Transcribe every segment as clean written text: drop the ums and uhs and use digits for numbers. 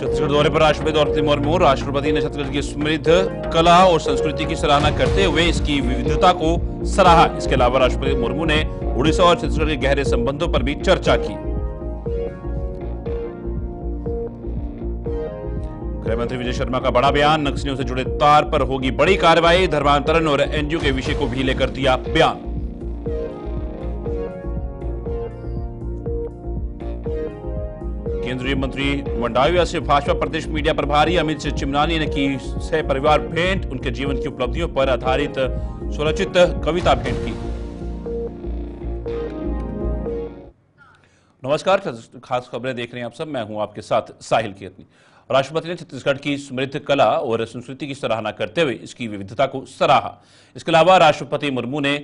छत्तीसगढ़ दौरे पर राष्ट्रपति द्रौपदी मुर्मू। राष्ट्रपति ने छत्तीसगढ़ की समृद्ध कला और संस्कृति की सराहना करते हुए इसकी विविधता को सराहा। इसके अलावा राष्ट्रपति मुर्मू ने उड़ीसा और छत्तीसगढ़ के गहरे संबंधों पर भी चर्चा की। गृहमंत्री विजय शर्मा का बड़ा बयान। नक्सलियों से जुड़े तार पर होगी बड़ी कार्रवाई। धर्मांतरण और एनजीओ के विषय को भी लेकर दिया बयान। केंद्रीय मंत्री मंडाविया से भाजपा प्रदेश मीडिया प्रभारी अमित चिमनानी ने की सह परिवार भेंट। उनके जीवन की उपलब्धियों पर आधारित स्वरचित कविता भेंट की। नमस्कार, खास खबरें देख रहे हैं आप सब। मैं हूं आपके साथ साहिल कीर्तनी। राष्ट्रपति ने छत्तीसगढ़ की समृद्ध कला और संस्कृति की सराहना करते हुए इसकी विविधता को सराहा। इसके अलावा राष्ट्रपति मुर्मू ने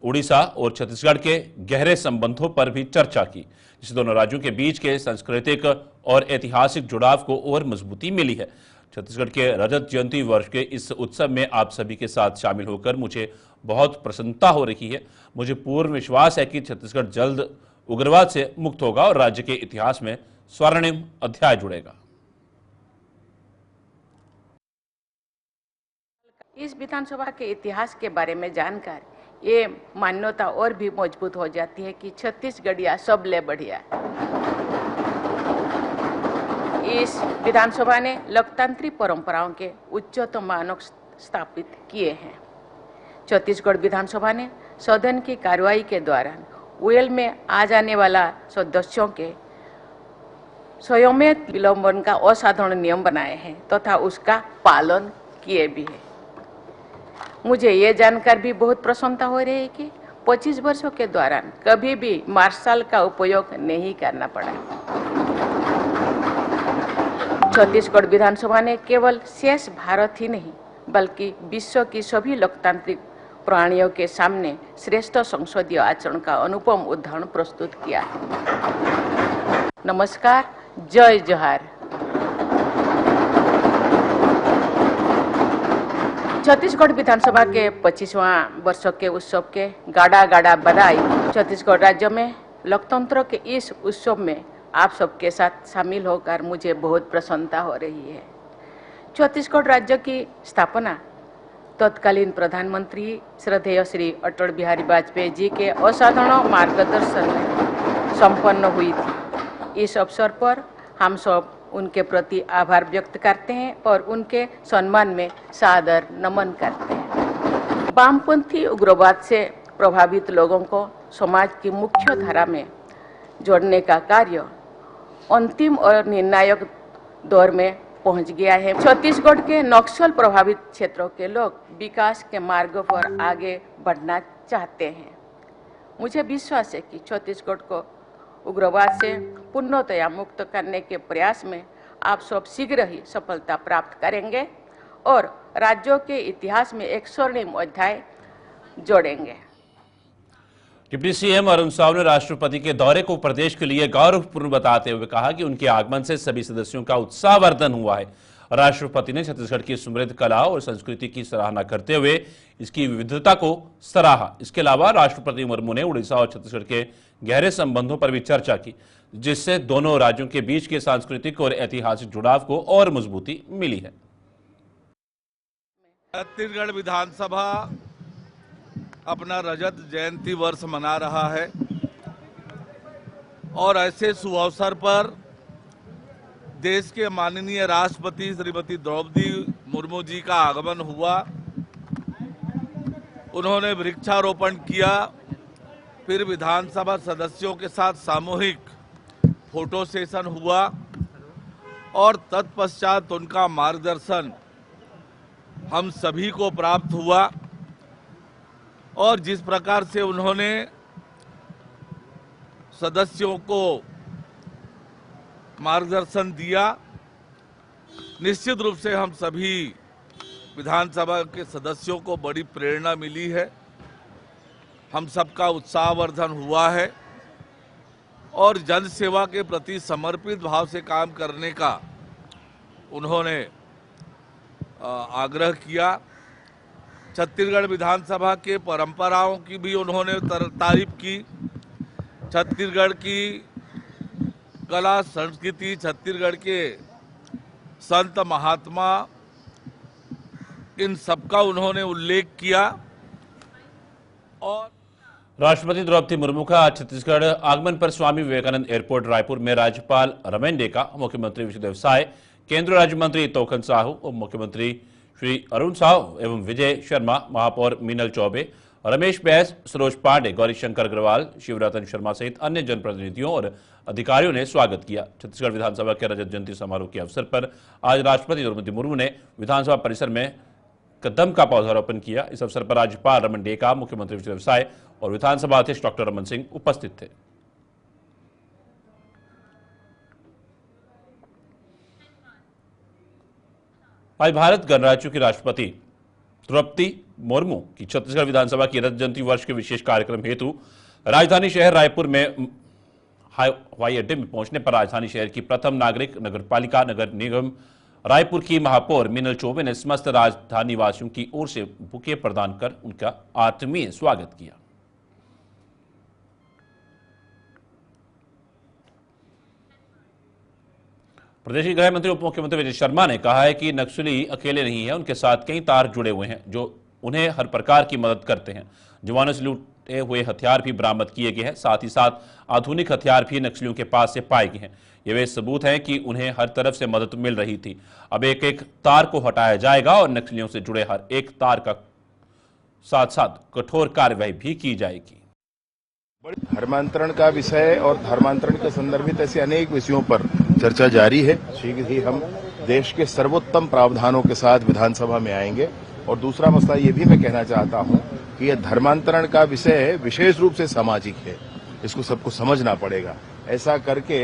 उड़ीसा और छत्तीसगढ़ के गहरे संबंधों पर भी चर्चा की, जिससे दोनों राज्यों के बीच के सांस्कृतिक और ऐतिहासिक जुड़ाव को और मजबूती मिली है। छत्तीसगढ़ के रजत जयंती वर्ष के इस उत्सव में आप सभी के साथ शामिल होकर मुझे बहुत प्रसन्नता हो रही है। मुझे पूर्ण विश्वास है कि छत्तीसगढ़ जल्द उग्रवाद से मुक्त होगा और राज्य के इतिहास में स्वर्णिम अध्याय जुड़ेगा। इस विधानसभा के इतिहास के बारे में जानकर ये मान्यता और भी मजबूत हो जाती है कि छत्तीसगढ़िया सब ले बढ़िया। इस विधानसभा ने लोकतांत्रिक परंपराओं के उच्चतम मानक स्थापित किए हैं। छत्तीसगढ़ विधानसभा ने सदन की कार्रवाई के दौरान वेल में आ जाने वाला सदस्यों के स्वयं विलंबन का असाधारण नियम बनाए हैं तथा उसका पालन किए भी है। मुझे ये जानकर भी बहुत प्रसन्नता हो रही है कि 25 वर्षों के दौरान कभी भी मार्शल का उपयोग नहीं करना पड़ा। छत्तीसगढ़ विधानसभा ने केवल शेष भारत ही नहीं बल्कि विश्व की सभी लोकतांत्रिक प्राणियों के सामने श्रेष्ठ संसदीय आचरण का अनुपम उदाहरण प्रस्तुत किया। नमस्कार, जय जोहार। छत्तीसगढ़ विधानसभा के 25वां वर्ष के उत्सव के गाड़ा गाड़ा बधाई। छत्तीसगढ़ राज्य में लोकतंत्र के इस उत्सव में आप सबके साथ शामिल होकर मुझे बहुत प्रसन्नता हो रही है। छत्तीसगढ़ राज्य की स्थापना तत्कालीन प्रधानमंत्री श्रद्धेय श्री अटल बिहारी वाजपेयी जी के असाधारण मार्गदर्शन में संपन्न हुई थी। इस अवसर पर हम सब उनके प्रति आभार व्यक्त करते हैं और उनके सम्मान में सादर नमन करते हैं। वामपंथी उग्रवाद से प्रभावित लोगों को समाज की मुख्य धारा में जोड़ने का कार्य अंतिम और निर्णायक दौर में पहुंच गया है। छत्तीसगढ़ के नक्सल प्रभावित क्षेत्रों के लोग विकास के मार्ग पर आगे बढ़ना चाहते हैं। मुझे विश्वास है कि छत्तीसगढ़ को उग्रवाद से पूर्णतया मुक्त करने के प्रयास में आप सब शीघ्र ही सफलता प्राप्त करेंगे और राज्यों के इतिहास में एक स्वर्णिम अध्याय जोड़ेंगे। डिप्टी सीएम अरुण साव ने राष्ट्रपति के दौरे को प्रदेश के लिए गौरवपूर्ण बताते हुए कहा कि उनके आगमन से सभी सदस्यों का उत्साहवर्धन हुआ है। राष्ट्रपति ने छत्तीसगढ़ की समृद्ध कला और संस्कृति की सराहना करते हुए इसकी विविधता को सराहा। इसके अलावा राष्ट्रपति मुर्मू ने उड़ीसा और छत्तीसगढ़ के गहरे संबंधों पर भी चर्चा की, जिससे दोनों राज्यों के बीच के सांस्कृतिक और ऐतिहासिक जुड़ाव को और मजबूती मिली है। छत्तीसगढ़ विधानसभा अपना रजत जयंती वर्ष मना रहा है और ऐसे शुभ अवसर पर देश के माननीय राष्ट्रपति श्रीमती द्रौपदी मुर्मू जी का आगमन हुआ। उन्होंने वृक्षारोपण किया, फिर विधानसभा सदस्यों के साथ सामूहिक फोटो सेशन हुआ और तत्पश्चात उनका मार्गदर्शन हम सभी को प्राप्त हुआ और जिस प्रकार से उन्होंने सदस्यों को मार्गदर्शन दिया, निश्चित रूप से हम सभी विधानसभा के सदस्यों को बड़ी प्रेरणा मिली है। हम सबका उत्साहवर्धन हुआ है और जन सेवा के प्रति समर्पित भाव से काम करने का उन्होंने आग्रह किया। छत्तीसगढ़ विधानसभा के परंपराओं की भी उन्होंने तारीफ की। छत्तीसगढ़ की कला संस्कृति, छत्तीसगढ़ के संत महात्मा, इन सबका उन्होंने उल्लेख किया। और राष्ट्रपति द्रौपदी मुर्मू का आज छत्तीसगढ़ आगमन पर स्वामी विवेकानंद एयरपोर्ट रायपुर में राज्यपाल रमेन डेका, मुख्यमंत्री विष्णुदेव साय, केंद्रीय राज्य मंत्री तोखन साहू, उप मुख्यमंत्री श्री अरुण साहू एवं विजय शर्मा, महापौर मीनल चौबे, रमेश बैस, सरोज पांडे, गौरीशंकर अग्रवाल, शिवरतन शर्मा सहित अन्य जनप्रतिनिधियों और अधिकारियों ने स्वागत किया। छत्तीसगढ़ विधानसभा के रजत जयंती समारोह के अवसर पर आज राष्ट्रपति द्रौपदी मुर्मू ने विधानसभा परिसर में कदम का पौधारोपण किया। इस अवसर पर राज्यपाल रमन डेका, मुख्यमंत्री विष्णुदेव साय और विधानसभा अध्यक्ष डॉक्टर रमन सिंह उपस्थित थे। आज भारत गणराज्य की राष्ट्रपति द्रौपदी मुर्मू की छत्तीसगढ़ विधानसभा की रजत जयंती वर्ष के विशेष कार्यक्रम हेतु राजधानी शहर रायपुर में हवाई अड्डे में पहुंचने पर राजधानी शहर की प्रथम नागरिक, नगरपालिका नगर निगम रायपुर की महापौर मीनल चौबे ने समस्त राजधानी वासियों की ओर से बुके प्रदान कर उनका आत्मीय स्वागत किया। प्रदेश के गृह मंत्री उप मुख्यमंत्री विजय शर्मा ने कहा है कि नक्सली अकेले नहीं है, उनके साथ कई तार जुड़े हुए हैं जो उन्हें हर प्रकार की मदद करते हैं। जवानों से लूटे हुए हथियार भी बरामद किए गए हैं, साथ ही साथ आधुनिक हथियार भी नक्सलियों के पास से पाए गए हैं। ये वे सबूत हैं कि उन्हें हर तरफ से मदद मिल रही थी। अब एक एक तार को हटाया जाएगा और नक्सलियों से जुड़े हर एक तार का साथ साथ कठोर कार्रवाई भी की जाएगी। धर्मांतरण का विषय और धर्मांतरण के संदर्भित ऐसे अनेक विषयों पर चर्चा जारी है। शीघ्र ही हम देश के सर्वोत्तम प्रावधानों के साथ विधानसभा में आएंगे। और दूसरा मसला ये भी मैं कहना चाहता हूं कि यह धर्मांतरण का विषय विशेष रूप से सामाजिक है, इसको सबको समझना पड़ेगा। ऐसा करके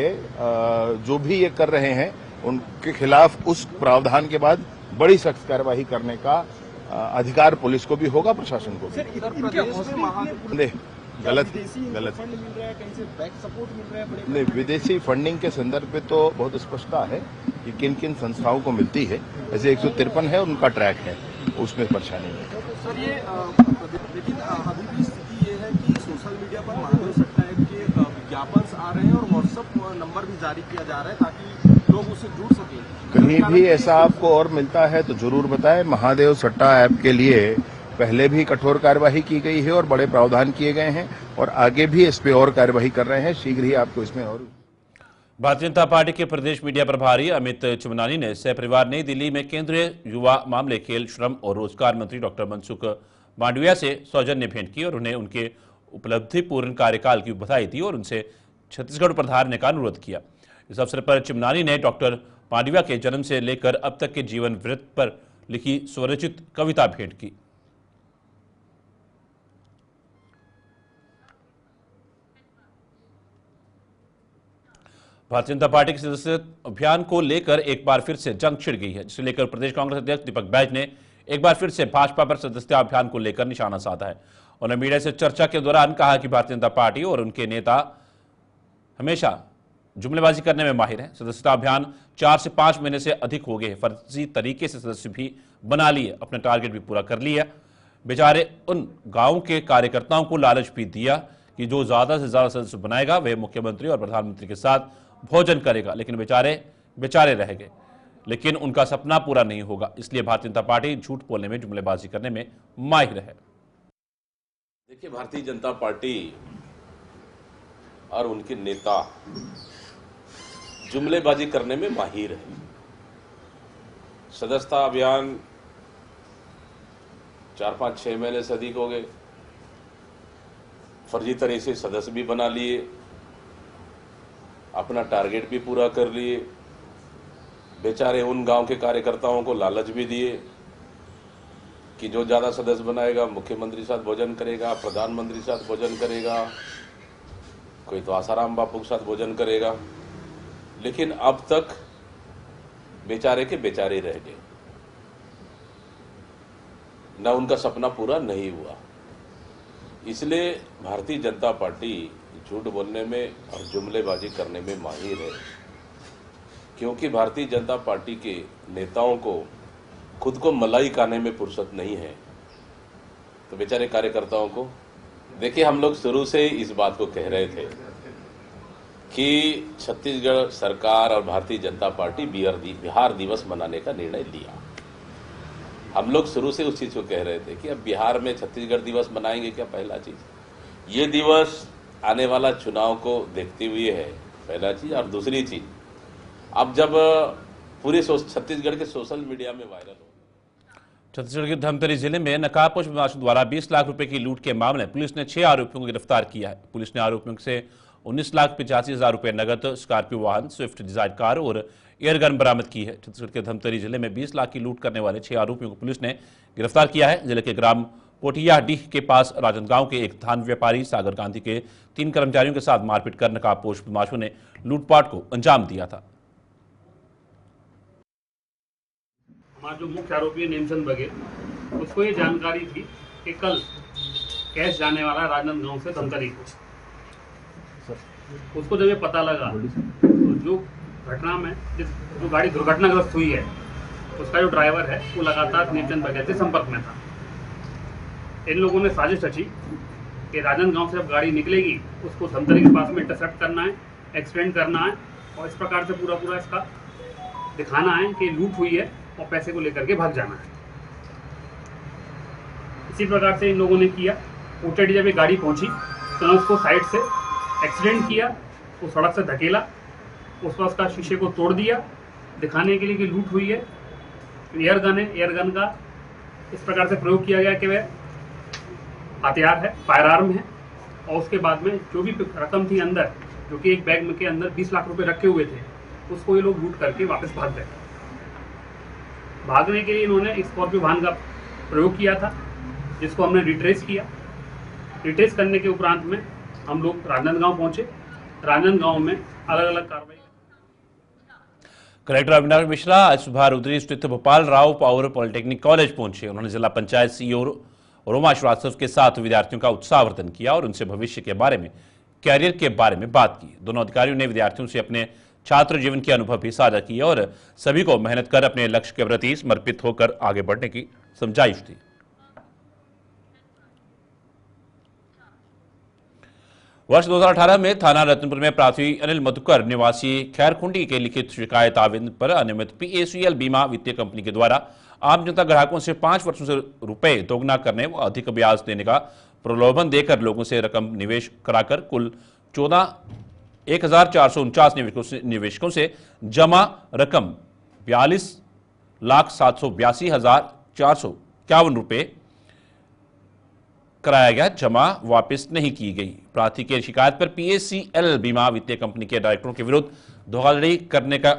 जो भी ये कर रहे हैं उनके खिलाफ उस प्रावधान के बाद बड़ी सख्त कार्रवाई करने का अधिकार पुलिस को भी होगा, प्रशासन को भी। गलत नहीं, विदेशी फंडिंग के संदर्भ में तो बहुत स्पष्टता है कि किन किन संस्थाओं को मिलती है। ऐसे 153 है, उनका ट्रैक है, उसमें परेशानी नहीं। सर ये लेकिन अभी भी स्थिति ये है कि सोशल मीडिया पर महादेव सट्टा ऐप के विज्ञापन आ रहे हैं और व्हाट्सएप नंबर भी जारी किया जा रहा है ताकि लोग उससे जुड़ सकें। कहीं भी ऐसा आपको और मिलता है तो जरूर बताएं। महादेव सट्टा ऐप के लिए पहले भी कठोर कार्यवाही की गई है और बड़े प्रावधान किए गए हैं और आगे भी इस पे और कार्यवाही कर रहे हैं। शीघ्र ही आपको इसमें और। भारतीय जनता पार्टी के प्रदेश मीडिया प्रभारी अमित चमनानी ने सहपरिवार नई दिल्ली में केंद्रीय युवा मामले, खेल, श्रम और रोजगार मंत्री डॉक्टर मनसुख मांडविया से सौजन्य भेंट की और उन्हें उनके उपलब्धिपूर्ण कार्यकाल की बधाई दी और उनसे छत्तीसगढ़ पधारने का अनुरोध किया। इस अवसर पर चिमनानी ने डॉक्टर मांडविया के जन्म से लेकर अब तक के जीवन वृत्त पर लिखी स्वरचित कविता भेंट की। भारतीय जनता पार्टी के सदस्य अभियान को लेकर एक बार फिर से जंग छिड़ गई है, जिसे लेकर प्रदेश कांग्रेस अध्यक्ष दीपक बैज ने एक बार फिर से भाजपा पर सदस्यता अभियान को लेकर निशाना साधा है। उन्होंने मीडिया से चर्चा के दौरान कहा कि भारतीय जनता पार्टी और उनके नेता हमेशा जुमलेबाजी करने में माहिर हैं। सदस्यता अभियान 4 से 5 महीने से अधिक हो गए, फर्जी तरीके से सदस्य भी बना लिए, अपना टारगेट भी पूरा कर लिया। बेचारे उन गांव के कार्यकर्ताओं को लालच भी दिया कि जो ज्यादा से ज्यादा सदस्य बनाएगा वह मुख्यमंत्री और प्रधानमंत्री के साथ भोजन करेगा, लेकिन बेचारे रह गए। लेकिन उनका सपना पूरा नहीं होगा, इसलिए भारतीय जनता पार्टी झूठ बोलने में, जुमलेबाजी करने में माहिर है। देखिए, भारतीय जनता पार्टी और उनके नेता जुमलेबाजी करने में माहिर है। सदस्यता अभियान 4, 5, 6 महीने से अधिक हो गए, फर्जी तरह से सदस्य भी बना लिए, अपना टारगेट भी पूरा कर लिए। बेचारे उन गांव के कार्यकर्ताओं को लालच भी दिए कि जो ज्यादा सदस्य बनाएगा मुख्यमंत्री साथ भोजन करेगा, प्रधानमंत्री साथ भोजन करेगा, कोई तो आसाराम बापू के साथ भोजन करेगा। लेकिन अब तक बेचारे के बेचारे रह गए, न उनका सपना पूरा नहीं हुआ। इसलिए भारतीय जनता पार्टी झूठ बोलने में और जुमलेबाजी करने में माहिर है, क्योंकि भारतीय जनता पार्टी के नेताओं को खुद को मलाई खाने में फुर्सत नहीं है, तो बेचारे कार्यकर्ताओं को देखिए। हम लोग शुरू से इस बात को कह रहे थे कि छत्तीसगढ़ सरकार और भारतीय जनता पार्टी बिहार दिवस मनाने का निर्णय लिया। हम लोग शुरू से उस चीज को कह रहे थे कि अब बिहार में छत्तीसगढ़ दिवस मनाएंगे क्या, पहला चीज ये दिवस आने वाला चुनाव को देखते हुए है, पहला चीज। और दूसरी चीज, अब जब पूरे छत्तीसगढ़ के सोशल मीडिया में वायरल हो, छत्तीसगढ़ के धमतरी जिले में नकाबपोश बदमाशों द्वारा 20 लाख रुपए की लूट के मामले में पुलिस ने 6 आरोपियों को गिरफ्तार किया है। पुलिस ने आरोपियों से 19,85,000 रुपए नगद, स्कॉर्पियो वाहन, स्विफ्ट डिजायर कार और एयरगन बरामद की है। छत्तीसगढ़ के धमतरी जिले में 20 लाख की लूट करने वाले 6 आरोपियों को पुलिस ने गिरफ्तार किया है। जिले के ग्राम पोटियाडीह के पास राजनांदगांव के एक धान व्यापारी सागर गांधी के 3 कर्मचारियों के साथ मारपीट कर नकाबपोश बदमाशों ने लूटपाट को अंजाम दिया था। हमारा जो मुख्य आरोपी है नेमचंद बघेल, उसको ये जानकारी थी कि कल कैश जाने वाला राजनांदगांव से धमतरी को। उसको जब ये पता लगा तो जो घटना में जो गाड़ी दुर्घटनाग्रस्त हुई है उसका जो ड्राइवर है वो लगातार नेमचंद बघेल से संपर्क में था। इन लोगों ने साजिश रची कि राजनांदगांव से जब गाड़ी निकलेगी उसको धमतरी के पास में इंटरसेप्ट करना है, एक्सीडेंट करना है और इस प्रकार से पूरा इसका दिखाना है कि लूट हुई है और पैसे को लेकर के भाग जाना है। इसी प्रकार से इन लोगों ने किया। ओटेडी जब ये गाड़ी पहुंची तो उसको साइड से एक्सीडेंट किया, वो सड़क से धकेला, उसका उसका शीशे को तोड़ दिया दिखाने के लिए कि लूट हुई है। एयरगन है, एयरगन का इस प्रकार से प्रयोग किया गया कि वह हथियार है, फायर आर्म है। और उसके बाद में जो भी रकम थी अंदर, जो कि एक बैग में के अंदर 20 लाख रुपए रखे हुए थे, उसको ये लोग लूट करके वापस भाग गए। भागने के लिए इन्होंने स्कॉर्पियो वाहन का प्रयोग किया था, जिसको हमने रिट्रेस किया। रिट्रेस करने के उपरांत में हम लोग राजनांदगांव पहुंचे। राजनांदगांव में अलग अलग कार्रवाई। कलेक्टर अविनाश मिश्रा आज सुबह रुद्री स्थित Bhopal Rao power polytechnic college पहुंचे। उन्होंने जिला पंचायत सीईओ रोमा श्रीवास्तव के साथ विद्यार्थियों का उत्साहवर्धन किया और उनसे भविष्य के बारे में, कैरियर के बारे में बात की। दोनों अधिकारियों ने विद्यार्थियों से अपने छात्र जीवन के अनुभव भी साझा किए और सभी को मेहनत कर अपने लक्ष्य के प्रति समर्पित होकर आगे बढ़ने की समझाइश दी। वर्ष 2018 में थाना रतनपुर में प्रार्थी अनिल मधुकर निवासी खैरकुंडी के लिखित शिकायत आवेदन पर अनियमित PACL बीमा वित्तीय कंपनी के द्वारा आम जनता ग्राहकों से 5 वर्षों से रुपए दोगुना करने व अधिक ब्याज देने का प्रलोभन देकर लोगों से रकम निवेश कराकर कुल 1,449 निवेशकों से जमा रकम 42,782,451 रुपए कराया गया, जमा वापस नहीं की गई। प्रार्थी की शिकायत पर PACL बीमा वित्तीय कंपनी के डायरेक्टरों के विरुद्ध धोखाधड़ी करने का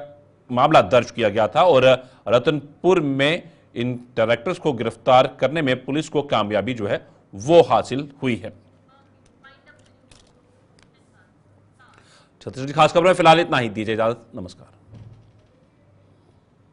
मामला दर्ज किया गया था और रतनपुर में इन डायरेक्टर्स को गिरफ्तार करने में पुलिस को कामयाबी जो है वो हासिल हुई है। छत्तीसगढ़ की खास खबरें फिलहाल इतना ही। दीजिए इजाजत, नमस्कार।